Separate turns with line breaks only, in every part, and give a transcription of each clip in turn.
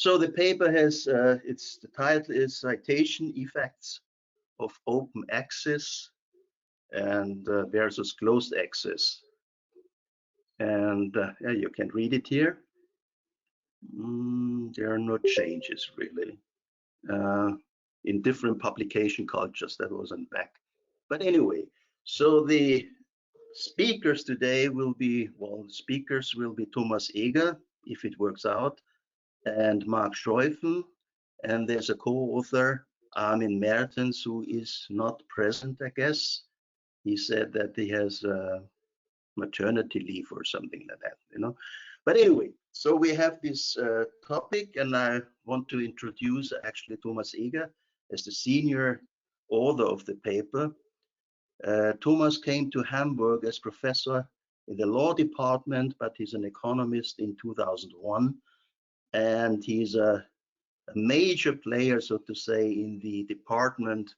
So the paper has, the title is Citation Effects of Open Access and versus Closed Access. And yeah, you can read it here. There are no changes really. In different publication cultures, that was on back. But anyway, so the speakers today will be, well, speakers will be Thomas Eger, if it works out, and Marc Scheufen, and there's a co-author, Armin Mertens, who is not present, I guess. He said that he has maternity leave or something like that, you know. But anyway, so we have this topic, and I want to introduce actually Thomas Eger as the senior author of the paper. Thomas came to Hamburg as professor in the law department, but he's an economist in 2001, and he's a major player, so to say, in the department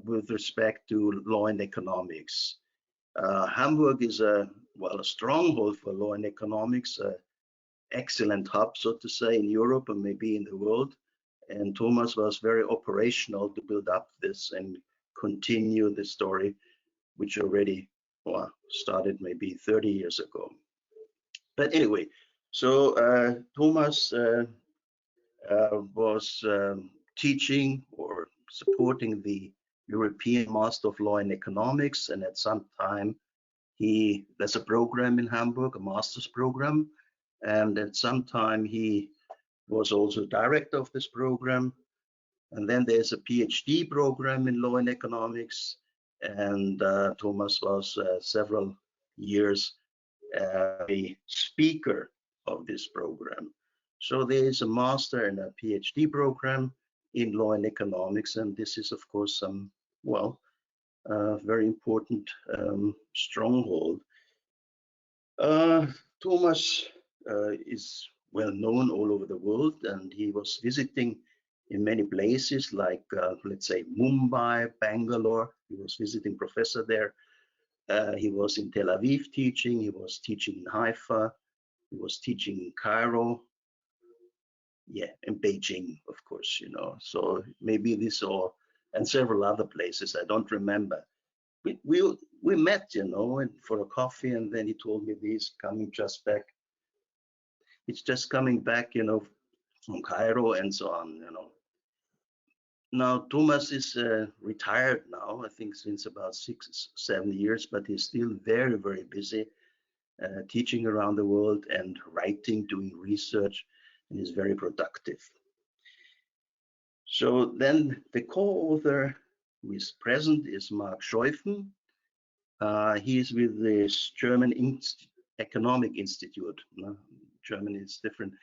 with respect to law and economics. Hamburg is a stronghold for law and economics, excellent hub, so to say, in Europe and maybe in the world. And Thomas was very operational to build up this and continue the story, which already started maybe 30 years ago. But anyway, so Thomas was teaching or supporting the European Master of Law in Economics, and at some time there's a program in Hamburg, a master's program, and at some time he was also director of this program. And then there's a PhD program in law and economics, and Thomas was several years a speaker of this program. So there is a master and a PhD program in law and economics, and this is of course some, very important stronghold. Thomas is well known all over the world, and he was visiting in many places like, let's say, Mumbai, Bangalore. He was visiting professor there. He was in Tel Aviv teaching. He was teaching in Haifa. He was teaching in Cairo. Yeah, and Beijing, of course, you know. So maybe this or and several other places. I don't remember. We met, you know, and for a coffee, and then he told me he's coming just back. It's just coming back, you know, from Cairo and so on, you know. Now Thomas is retired now, I think since about 6-7 years, but he's still very, very busy teaching around the world and writing, doing research, and is very productive. So then the co-author who is present is Marc Scheufen. He is with the German Economic Institute. Germany is different.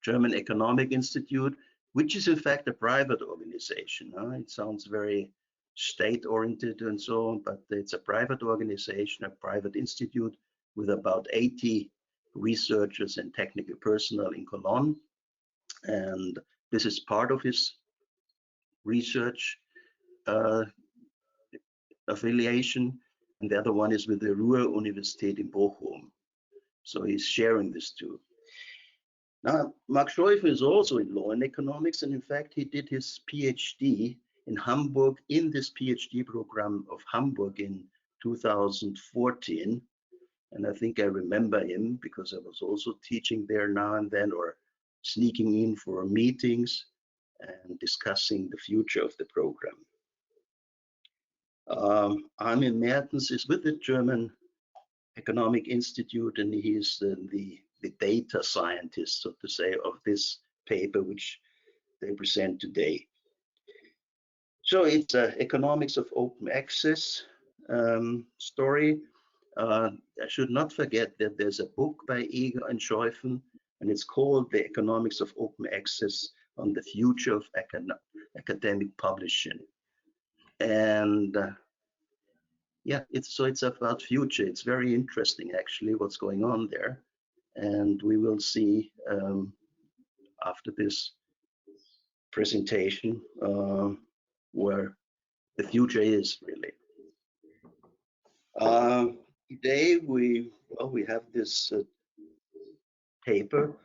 German Economic Institute, which is in fact a private organization. It sounds very state-oriented and so on, but it's a private organization, a private institute with about 80 researchers and technical personnel in Cologne. And this is part of his research affiliation, and the other one is with the Ruhr-University in Bochum. So he's sharing this too. Now, Marc Scheufen is also in law and economics, and in fact, he did his PhD in Hamburg in this PhD program of Hamburg in 2014. And I think I remember him because I was also teaching there now and then, or sneaking in for meetings and discussing the future of the program. Armin Mertens is with the German Economic Institute, and he is the data scientist, so to say, of this paper which they present today. So it's economics of open access story. I should not forget that there's a book by Eger and Scheufen, and it's called The Economics of Open Access on the Future of Academic Publishing. And yeah, it's about future. It's very interesting actually what's going on there, and we will see after this presentation where the future is really. Today we have this paper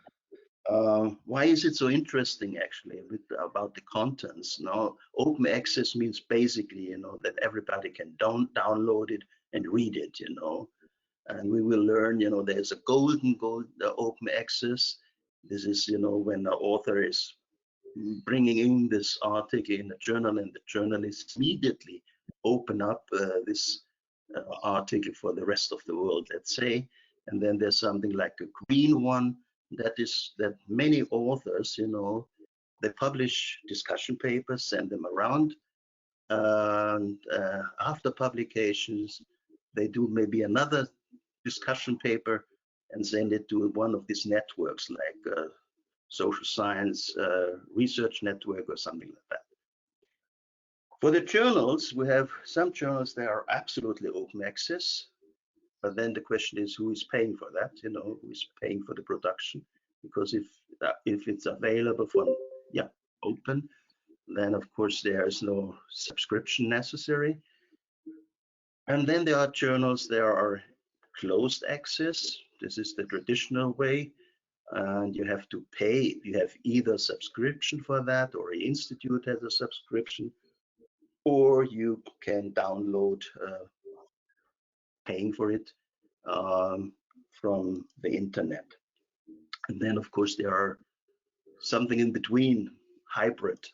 Why is it so interesting actually about the contents? Now, open access means basically, that everybody can download it and read it, and we will learn, there's a golden open access. This is, when the author is bringing in this article in a journal and the journalists immediately open up this article for the rest of the world, let's say. And then there's something like a green one, that is that many authors, they publish discussion papers, send them around, and after publications, they do maybe another discussion paper and send it to one of these networks like social science research network or something like that. For the journals, we have some journals that are absolutely open access, but then the question is who is paying for that, who is paying for the production? Because if it's available for open, then of course there is no subscription necessary. And then there are journals that are closed access. This is the traditional way, and you have to pay. You have either subscription for that, or an institute has a subscription, or you can download paying for it from the internet. And then of course there are something in between, hybrid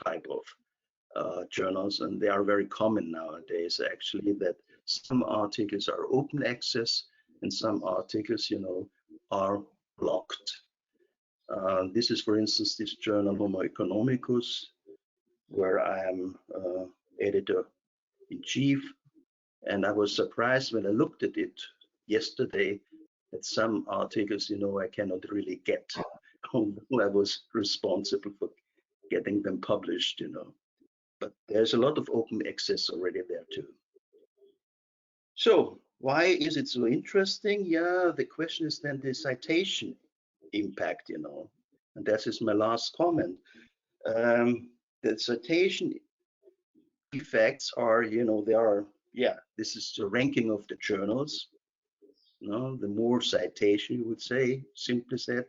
type of journals, and they are very common nowadays actually, that some articles are open access and some articles are blocked. This is, for instance, this journal Homo economicus, where I am editor-in-chief, and I was surprised when I looked at it yesterday that some articles I cannot really get, although I was responsible for getting them published, but there's a lot of open access already there too. So why is it so interesting? Yeah, the question is then the citation impact, and that is my last comment. The citation effects are, this is the ranking of the journals. The more citation, you would say, simply said,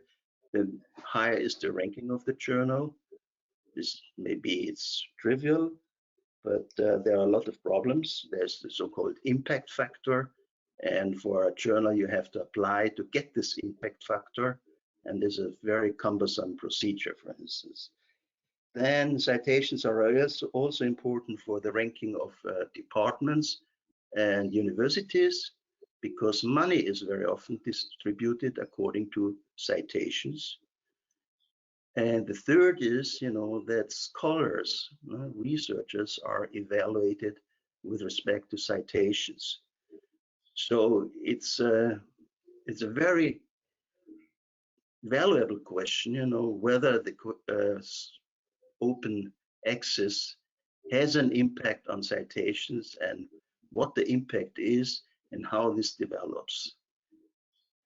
the higher is the ranking of the journal. This maybe it's trivial, but there are a lot of problems. There's the so-called impact factor, and for a journal you have to apply to get this impact factor, and there's a very cumbersome procedure, for instance. Then citations are also important for the ranking of departments and universities, because money is very often distributed according to citations. And the third is, that scholars, researchers are evaluated with respect to citations. So it's a very valuable question, whether the open access has an impact on citations and what the impact is and how this develops.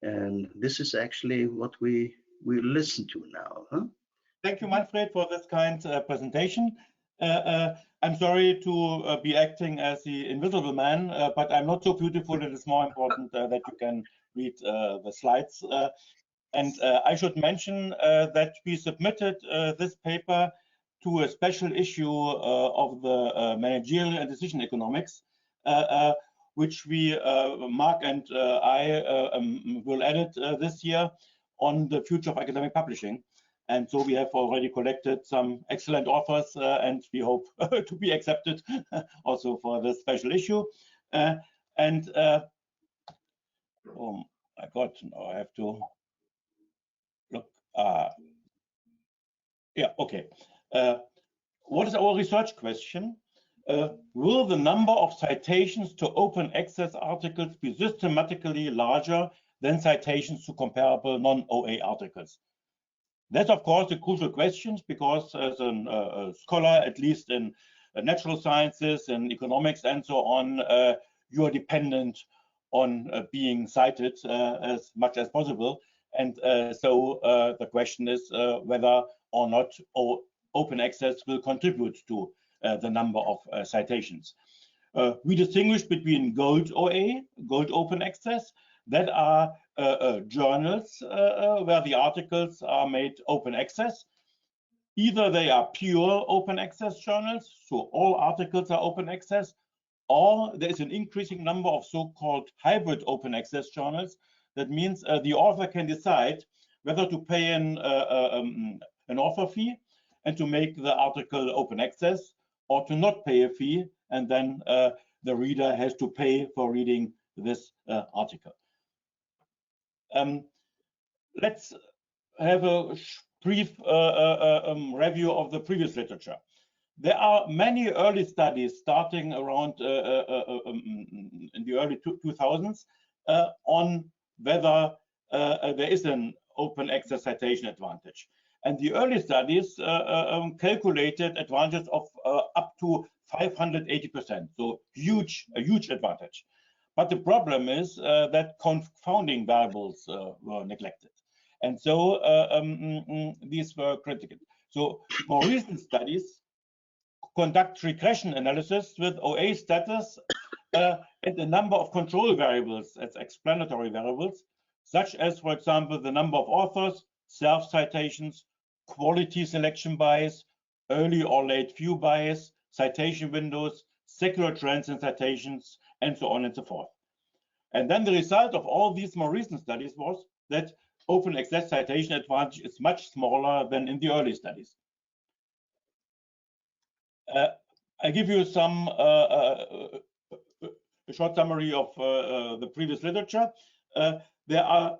And this is actually what we listen to now. Huh?
Thank you, Manfred, for this kind presentation. I'm sorry to be acting as the invisible man, but I'm not so beautiful. It is more important that you can read the slides. And I should mention that we submitted this paper to a special issue of the managerial and decision economics, which we, Marc and I, will edit this year on the future of academic publishing. And so we have already collected some excellent authors, and we hope to be accepted also for this special issue. Oh my God, now I have to look. Yeah, okay. What is our research question? Will the number of citations to open access articles be systematically larger than citations to comparable non-OA articles? That's, of course, a crucial question, because as a scholar, at least in natural sciences and economics and so on, you are dependent on being cited as much as possible. And so the question is whether or not open access will contribute to the number of citations. We distinguish between gold OA, gold open access, that are journals where the articles are made open access. Either they are pure open access journals, so all articles are open access, or there is an increasing number of so-called hybrid open access journals. That means the author can decide whether to pay an author fee and to make the article open access, or to not pay a fee, and then the reader has to pay for reading this article. Let's have a brief review of the previous literature. There are many early studies starting around in the early 2000s on whether there is an open access citation advantage. And the early studies calculated advantage of up to 580%, so a huge advantage. But the problem is that confounding variables were neglected. And so these were critical. So more recent studies conduct regression analysis with OA status and a number of control variables as explanatory variables, such as, for example, the number of authors, self-citations, quality selection bias, early or late view bias, citation windows, secular trends in citations, and so on and so forth. And then the result of all these more recent studies was that open access citation advantage is much smaller than in the early studies. I give you some a short summary of the previous literature. They are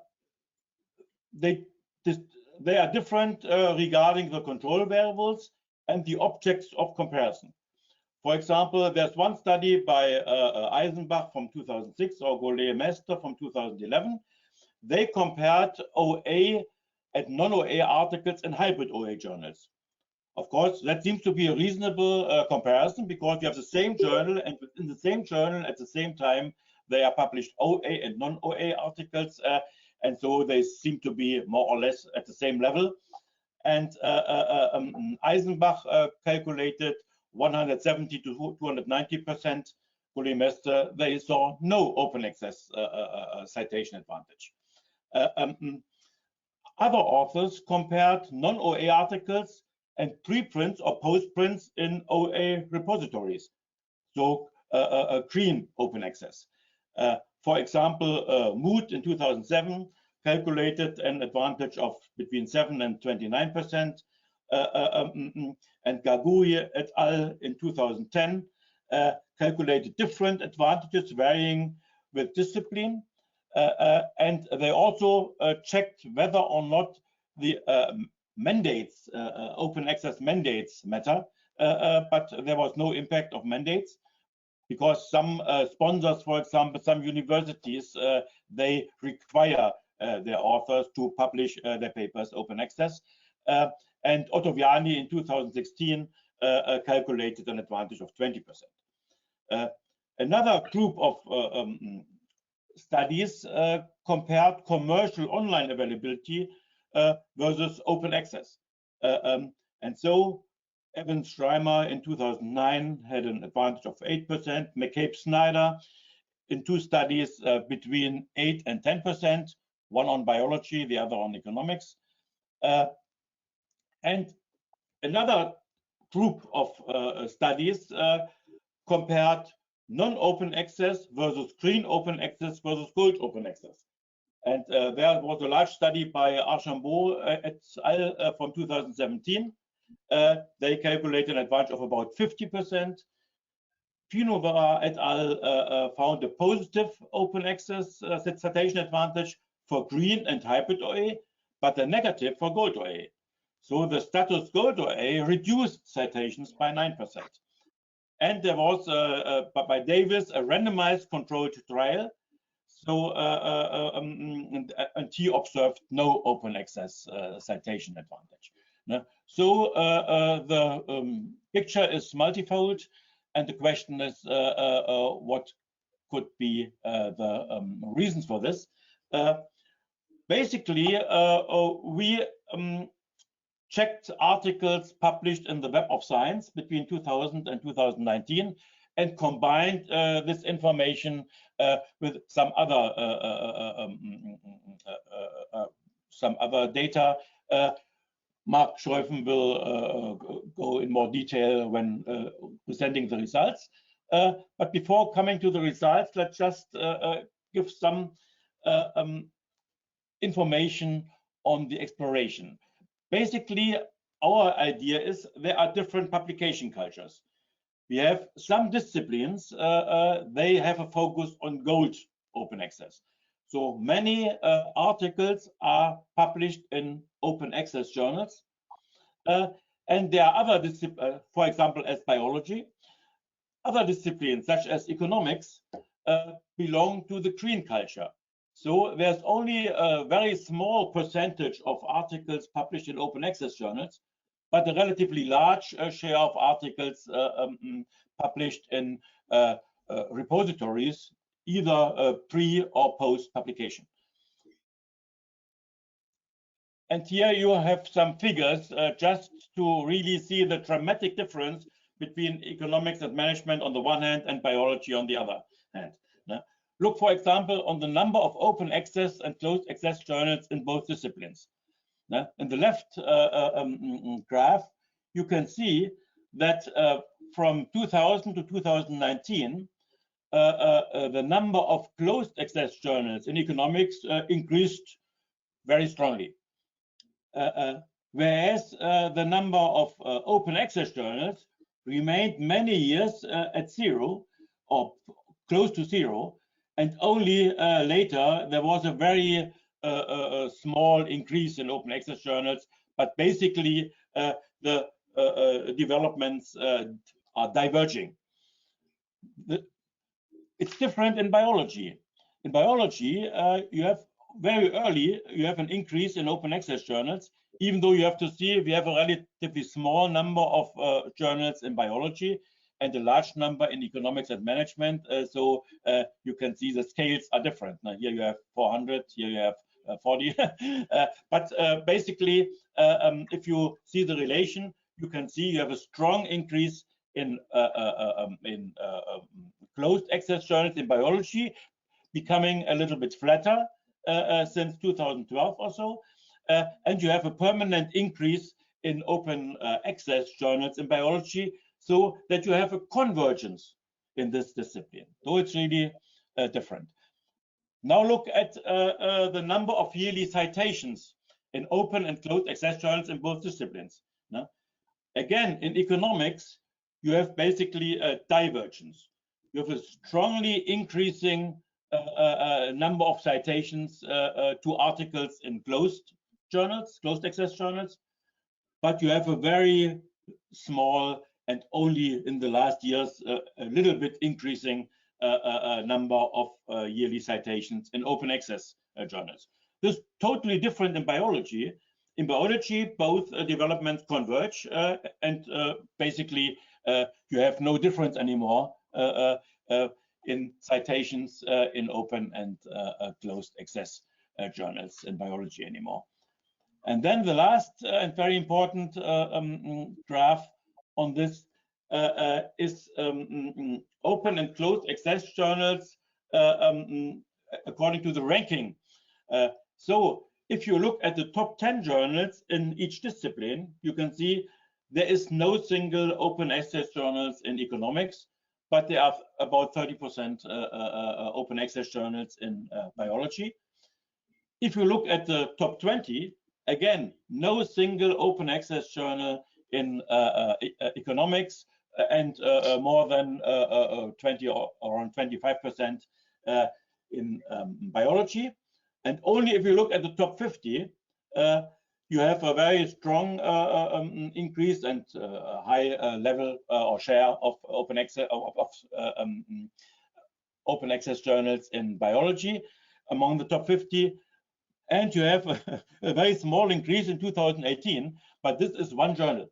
different regarding the control variables and the objects of comparison. For example, there's one study by Eisenbach from 2006 or Gollet-Mester from 2011. They compared OA and non-OA articles in hybrid OA journals. Of course, that seems to be a reasonable comparison, because you have the same journal, and within the same journal at the same time they are published OA and non-OA articles, and so they seem to be more or less at the same level. And Eisenbach calculated 170 to 290%. Gollet-Mester, they saw no open access citation advantage. Other authors compared non-OA articles and preprints or postprints in OA repositories, so green open access. For example, Mood in 2007 calculated an advantage of between 7 and 29%, and Gagouye et al. In 2010 calculated different advantages varying with discipline, and they also checked whether or not the mandates, open access mandates matter, but there was no impact of mandates, because some sponsors, for example, some universities, they require their authors to publish their papers open access. And Ottaviani in 2016 calculated an advantage of 20%. Another group of studies compared commercial online availability versus open access. And so Evans Schreimer in 2009 had an advantage of 8%, McCabe-Snyder in two studies between 8 and 10%, one on biology, the other on economics. And another group of studies compared non-open access versus green open access versus gold open access. And there was a large study by Archambault et al. From 2017. They calculated an advantage of about 50%. Pinovara et al. Found a positive open access citation advantage for green and hybrid OA, but a negative for gold OA. So the status gold OA reduced citations by 9%. And there was, by Davis, a randomized controlled trial. So, and he observed no open access citation advantage. So the picture is multifold, and the question is what could be the reasons for this. Basically, we checked articles published in the Web of Science between 2000 and 2019, and combined this information with some other data. Marc Scheufen will go in more detail when presenting the results. But before coming to the results, let's just give some information on the exploration. Basically, our idea is there are different publication cultures. We have some disciplines, they have a focus on gold open access. So many articles are published in open access journals. And there are other disciplines, for example, as biology. Other disciplines, such as economics, belong to the green culture. So there's only a very small percentage of articles published in open access journals, but a relatively large share of articles published in repositories, either pre or post publication. And here you have some figures just to really see the dramatic difference between economics and management on the one hand and biology on the other hand. Look, for example, on the number of open access and closed access journals in both disciplines. In the left graph, you can see that from 2000 to 2019, the number of closed access journals in economics increased very strongly. Whereas the number of open access journals remained many years at zero or close to zero, and only later there was a very small increase in open access journals, but basically the developments are diverging. It's different in biology. In biology, you have very early, you have an increase in open access journals, even though you have to see we have a relatively small number of journals in biology and a large number in economics and management. So you can see the scales are different. Now here you have 400, here you have 40. But basically, if you see the relation, you can see you have a strong increase in closed access journals in biology, becoming a little bit flatter since 2012 or so. And you have a permanent increase in open access journals in biology, so that you have a convergence in this discipline. So it's really different. Now look at the number of yearly citations in open and closed access journals in both disciplines. Again, in economics, you have basically a divergence. You have a strongly increasing number of citations to articles in closed journals, closed access journals, but you have a very small and only in the last years a little bit increasing number of yearly citations in open access journals. This is totally different in biology. In biology, both developments converge and basically you have no difference anymore in citations in open and closed access journals in biology anymore. And then the last and very important graph on this is open and closed access journals according to the ranking. So if you look at the top 10 journals in each discipline, you can see there is no single open access journals in economics, but there are about 30% open access journals in biology. If you look at the top 20, again, no single open access journal in economics, and more than 20 or around 25% in biology. And only if you look at the top 50, you have a very strong increase and high level or share of open access open access journals in biology among the top 50. And you have a very small increase in 2018, but this is one journal.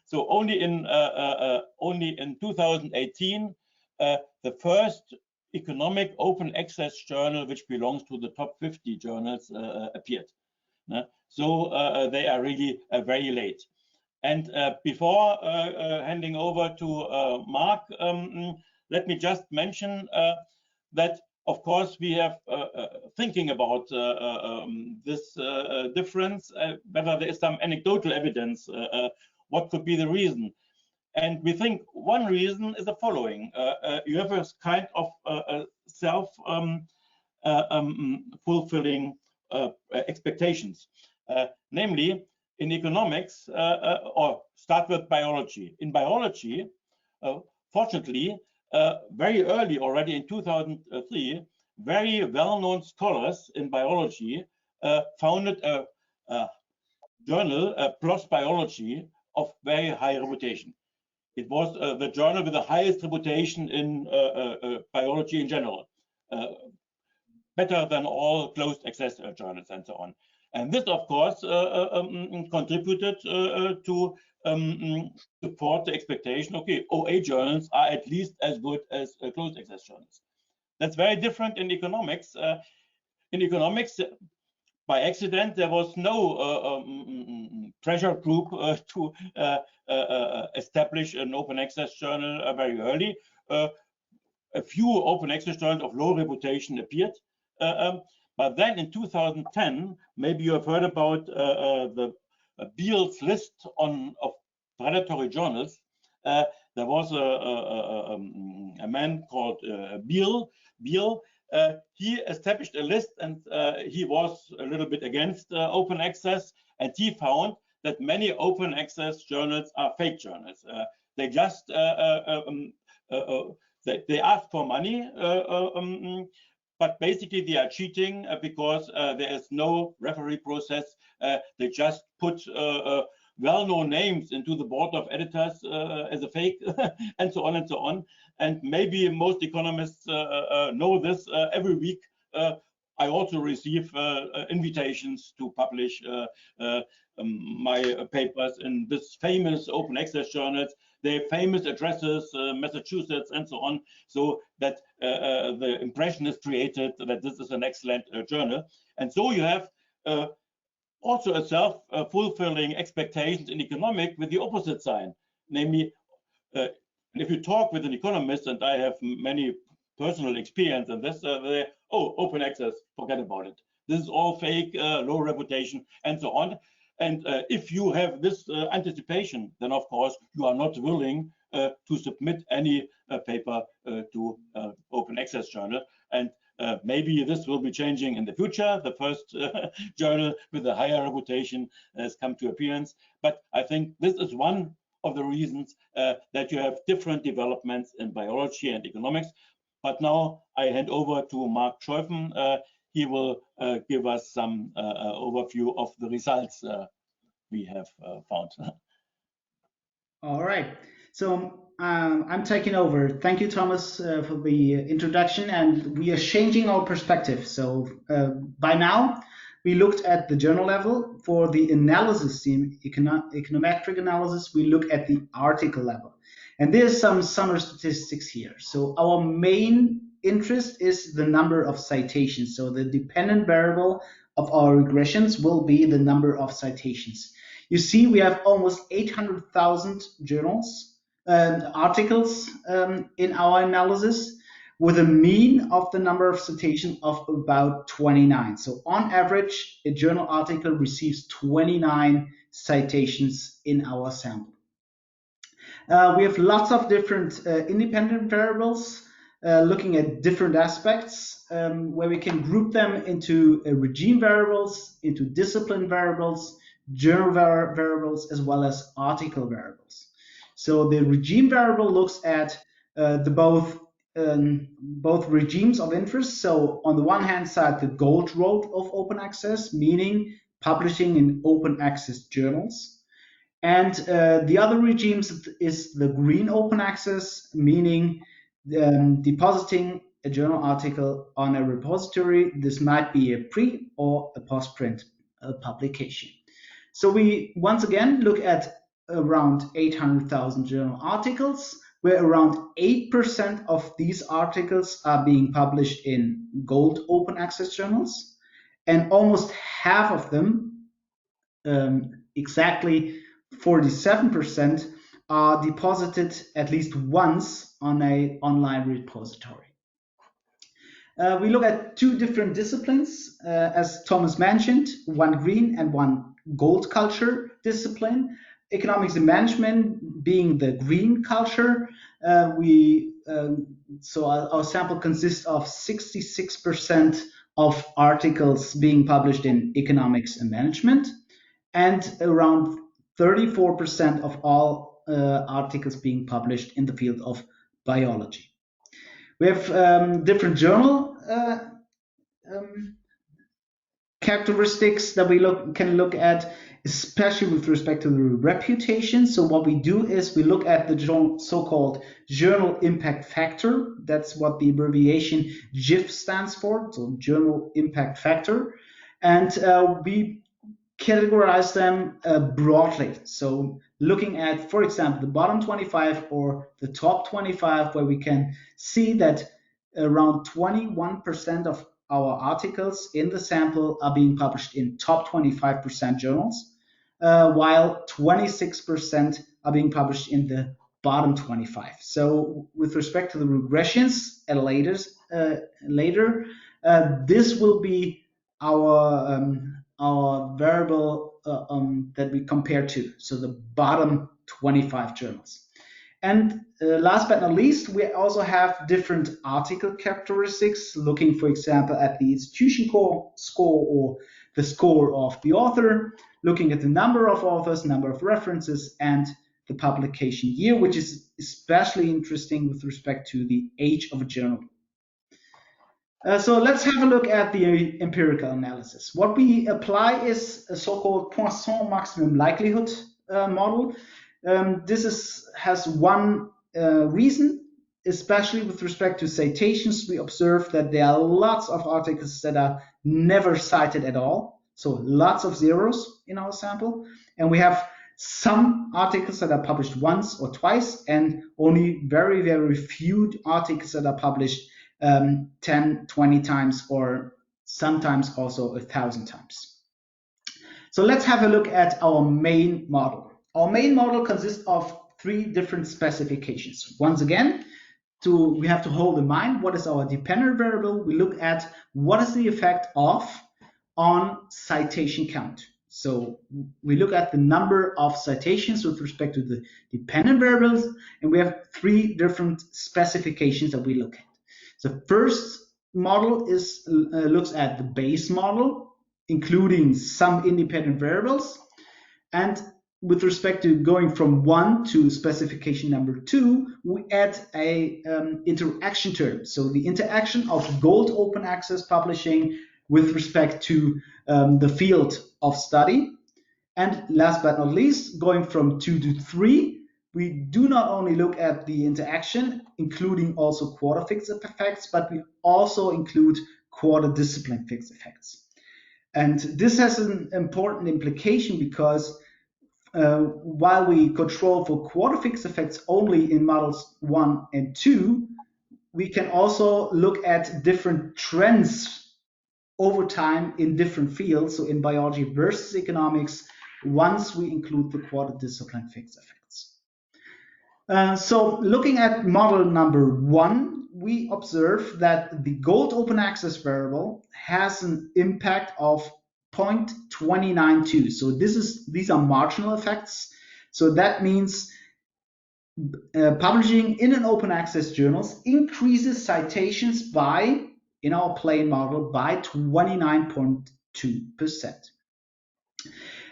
So only in 2018, the first economic open access journal, which belongs to the top 50 journals, appeared. So they are really very late. And before handing over to Marc, let me just mention that, of course, we have thinking about this difference, whether there is some anecdotal evidence, what could be the reason. And we think one reason is the following. You have a kind of self-fulfilling expectations. Namely, in economics, or start with biology. In biology, fortunately, very early, already in 2003, very well-known scholars in biology founded a journal, PLOS Biology, of very high reputation. It was the journal with the highest reputation in biology in general, better than all closed access journals and so on. And this, of course, contributed to support the expectation, okay, OA journals are at least as good as closed access journals. That's very different in economics. In economics, by accident, there was no pressure group to establish an open access journal very early. A few open access journals of low reputation appeared. But then in 2010, maybe you have heard about the Beale's list of predatory journals. There was a man called Beale. He established a list, and he was a little bit against open access, and he found that many open access journals are fake journals. They just they ask for money, but basically they are cheating because there is no referee process. They just put well-known names into the board of editors as a fake, and so on and so on. And maybe most economists know this. Every week I also receive invitations to publish my papers in this famous open access journals. They have famous addresses, Massachusetts, and so on, so that the impression is created that this is an excellent journal. And so you have also a self-fulfilling expectations in economics with the opposite sign. Namely, if you talk with an economist, and I have many personal experience in this, oh, open access, forget about it. This is all fake, low reputation, and so on. And if you have this anticipation, then of course you are not willing to submit any paper to open access journal. And maybe this will be changing in the future. The first journal with a higher reputation has come to appearance. But I think this is one of the reasons that you have different developments in biology and economics. But now I hand over to Marc Scheufen. He will give us some overview of the results we have found.
All right. So I'm taking over. Thank you, Thomas, for the introduction. And we are changing our perspective. So by now, we looked at the journal level. For the analysis, in econometric analysis, we look at the article level. And there's some summary statistics here. So our main interest is the number of citations. So the dependent variable of our regressions will be the number of citations. You see, we have almost 800,000 journals and articles in our analysis, with a mean of the number of citations of about 29. So on average, a journal article receives 29 citations in our sample. We have lots of different independent variables looking at different aspects, where we can group them into regime variables, into discipline variables, journal variables, as well as article variables. So the regime variable looks at both regimes of interest. So on the one hand side, the gold road of open access, meaning publishing in open access journals. And the other regimes is the green open access, meaning depositing a journal article on a repository. This might be a pre or a post-print publication. So we once again look at around 800,000 journal articles, where around 8% of these articles are being published in gold open access journals, and almost half of them, exactly 47% are deposited at least once on an online repository. We look at two different disciplines, as Thomas mentioned, one green and one gold culture discipline. Economics and management being the green culture, so our sample consists of 66% of articles being published in economics and management, and around 34% of all articles being published in the field of biology. We have different journal characteristics that we can look at, especially with respect to the reputation. So what we do is we look at the so-called journal impact factor. That's what the abbreviation JIF stands for, so journal impact factor. And we categorize them broadly. So looking at, for example, the bottom 25 or the top 25, where we can see that around 21% of our articles in the sample are being published in top 25% journals, while 26% are being published in the bottom 25. So with respect to the regressions at later, this will be our variable that we compare to, so the bottom 25 journals. And last but not least, we also have different article characteristics, looking, for example, at the institution score or the score of the author, looking at the number of authors, number of references, and the publication year, which is especially interesting with respect to the age of a journal. So let's have a look at the empirical analysis. What we apply is a so-called Poisson maximum likelihood model. This has one reason, especially with respect to citations. We observe that there are lots of articles that are never cited at all, so lots of zeros in our sample, and we have some articles that are published once or twice, and only very, very few articles that are published 10, 20 times, or sometimes also 1,000 times. So let's have a look at our main model. Our main model consists of three different specifications. Once again, we have to hold in mind what is our dependent variable. We look at what is the effect on citation count. So we look at the number of citations with respect to the dependent variables, and we have three different specifications that we look at. The first model looks at the base model, including some independent variables, and with respect to going from 1 to specification number 2, we add a interaction term. So the interaction of gold open access publishing with respect to the field of study. And last but not least, going from 2 to 3, we do not only look at the interaction, including also quarter fixed effects, but we also include quarter discipline fixed effects. And this has an important implication because while we control for quarter fixed effects only in models 1 and 2, we can also look at different trends over time in different fields, so in biology versus economics, once we include the quarter discipline fixed effects. So looking at model number 1, we observe that the gold open access variable has an impact of 0.292. So these are marginal effects. So that means publishing in an open access journals increases citations by, in our plain model, by 29.2%.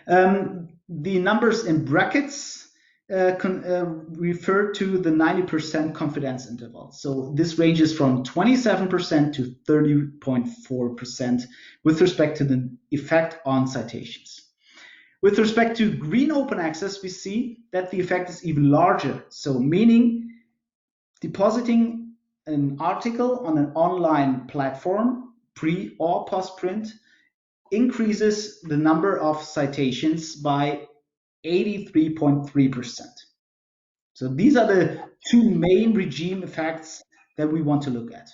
The numbers in brackets refer to the 90% confidence interval. So this ranges from 27% to 30.4% with respect to the effect on citations. With respect to green open access, we see that the effect is even larger. So meaning depositing an article on an online platform, pre or post print, increases the number of citations by 83.3%. So these are the two main regime effects that we want to look at.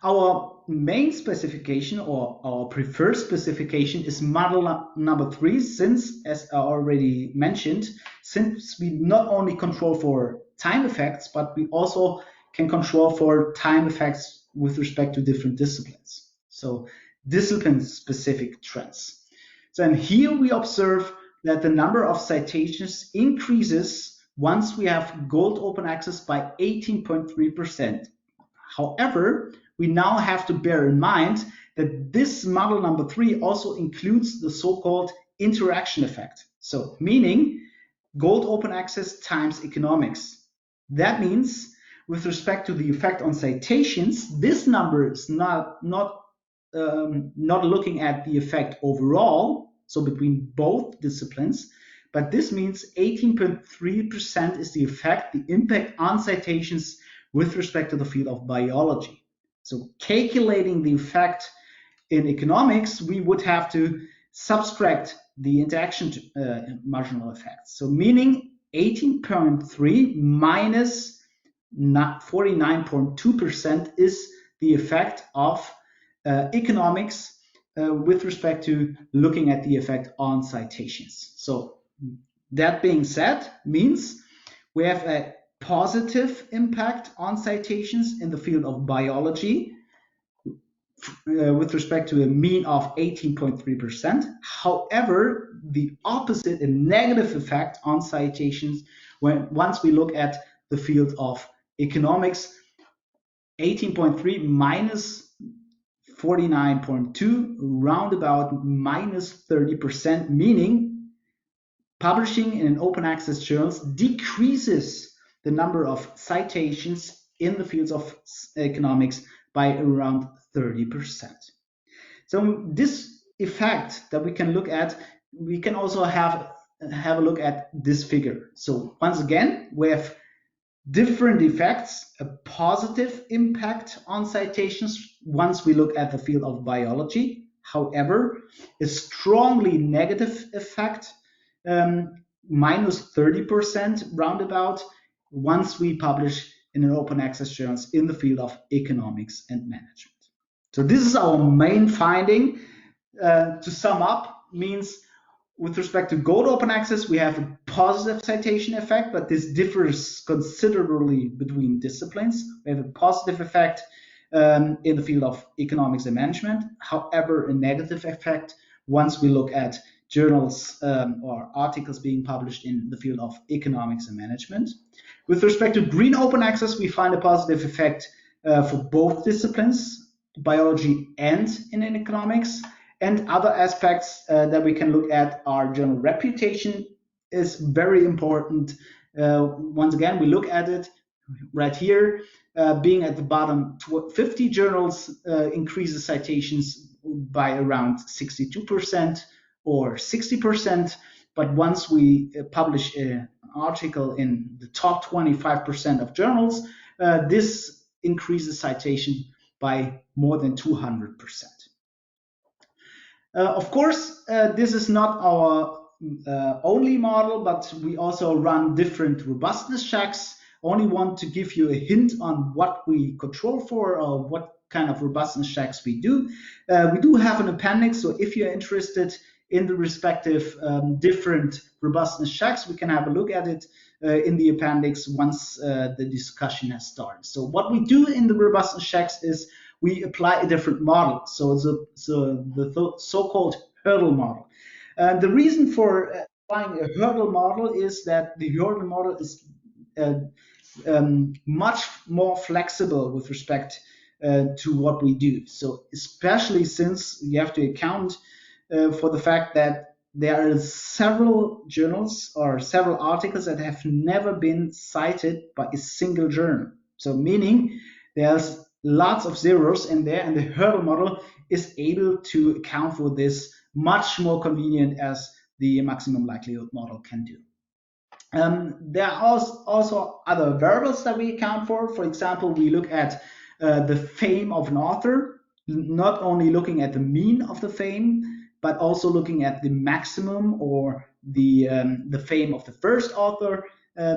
our main specification or our preferred specification is model number 3, since, as I already mentioned, since we not only control for time effects, but we also can control for time effects with respect to different disciplines. So discipline-specific trends. So and here we observe that the number of citations increases once we have gold open access by 18.3%. However, we now have to bear in mind that this model number 3 also includes the so-called interaction effect. So meaning gold open access times economics. That means with respect to the effect on citations, this number is not looking at the effect overall, so between both disciplines, but this means 18.3% is the effect, the impact on citations with respect to the field of biology. So calculating the effect in economics, we would have to subtract the interaction marginal effects. So meaning 18.3 minus 49.2% is the effect of economics with respect to looking at the effect on citations. So that being said, means we have a positive impact on citations in the field of biology with respect to a mean of 18.3%. However, the opposite, a negative effect on citations once we look at the field of economics, 18.3 minus 49.2, roundabout minus 30%, meaning publishing in an open access journals decreases the number of citations in the fields of economics by around 30%. So this effect that we can look at, we can also have a look at this figure. So once again, we have different effects, a positive impact on citations once we look at the field of biology. However, a strongly negative effect, minus 30% roundabout, once we publish in an open access journals in the field of economics and management. So this is our main finding. To sum up, means with respect to gold open access, we have a positive citation effect, but this differs considerably between disciplines. We have a positive effect in the field of economics and management. However, a negative effect once we look at journals or articles being published in the field of economics and management. With respect to green open access, we find a positive effect for both disciplines, biology and in economics. And other aspects that we can look at are journal reputation is very important. Once again, we look at it right here, being at the bottom, 50 journals increases citations by around 62% or 60%. But once we publish an article in the top 25% of journals, this increases citation by more than 200%. Of course, this is not our only model, but we also run different robustness checks. Only want to give you a hint on what we control for or what kind of robustness checks we do. We do have an appendix, so if you're interested in the respective different robustness checks, we can have a look at it in the appendix once the discussion has started. So what we do in the robustness checks is we apply a different model, so the so-called hurdle model. The reason for applying a hurdle model is that the hurdle model is much more flexible with respect to what we do. So especially since you have to account for the fact that there are several journals or several articles that have never been cited by a single journal. So meaning there's lots of zeros in there, and the hurdle model is able to account for this much more convenient as the maximum likelihood model can do. There are also other variables that we account for. For example, we look at the fame of an author, not only looking at the mean of the fame, but also looking at the maximum or the fame of the first author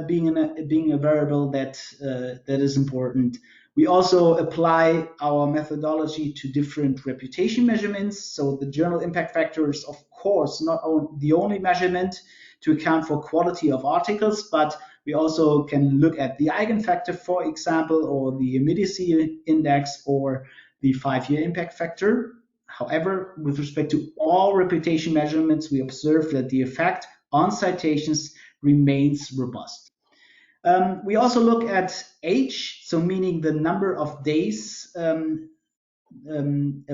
being a variable that is important. We also apply our methodology to different reputation measurements. So the journal impact factor is, of course, not the only measurement to account for quality of articles, but we also can look at the eigenfactor, for example, or the immediacy index, or the 5-year impact factor. However, with respect to all reputation measurements, we observe that the effect on citations remains robust. We also look at age, so meaning the number of days a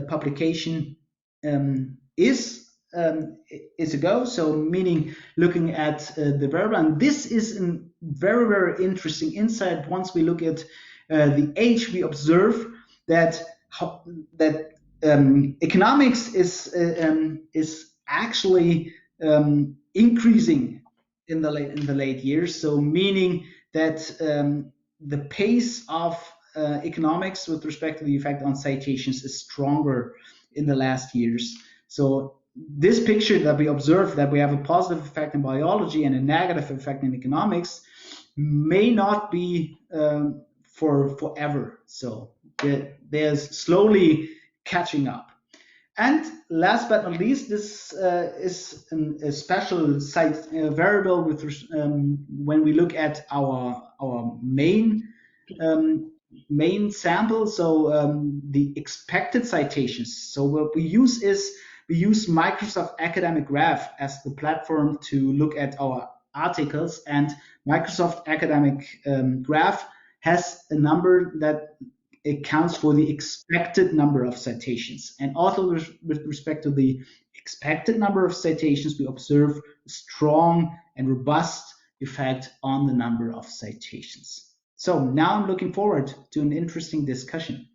publication is ago, so meaning looking at the variable. And this is a very, very interesting insight. Once we look at the age, we observe that economics is actually increasing in the late years. So meaning that the pace of economics with respect to the effect on citations is stronger in the last years. So this picture that we observe, that we have a positive effect in biology and a negative effect in economics, may not be for forever. So there's slowly catching up. And last but not least, this is a special variable with when we look at our main sample, so the expected citations. So what we use is we use Microsoft Academic Graph as the platform to look at our articles, and Microsoft Academic Graph has a number that accounts for the expected number of citations. And also with respect to the expected number of citations, we observe a strong and robust effect on the number of citations. So now I'm looking forward to an interesting discussion.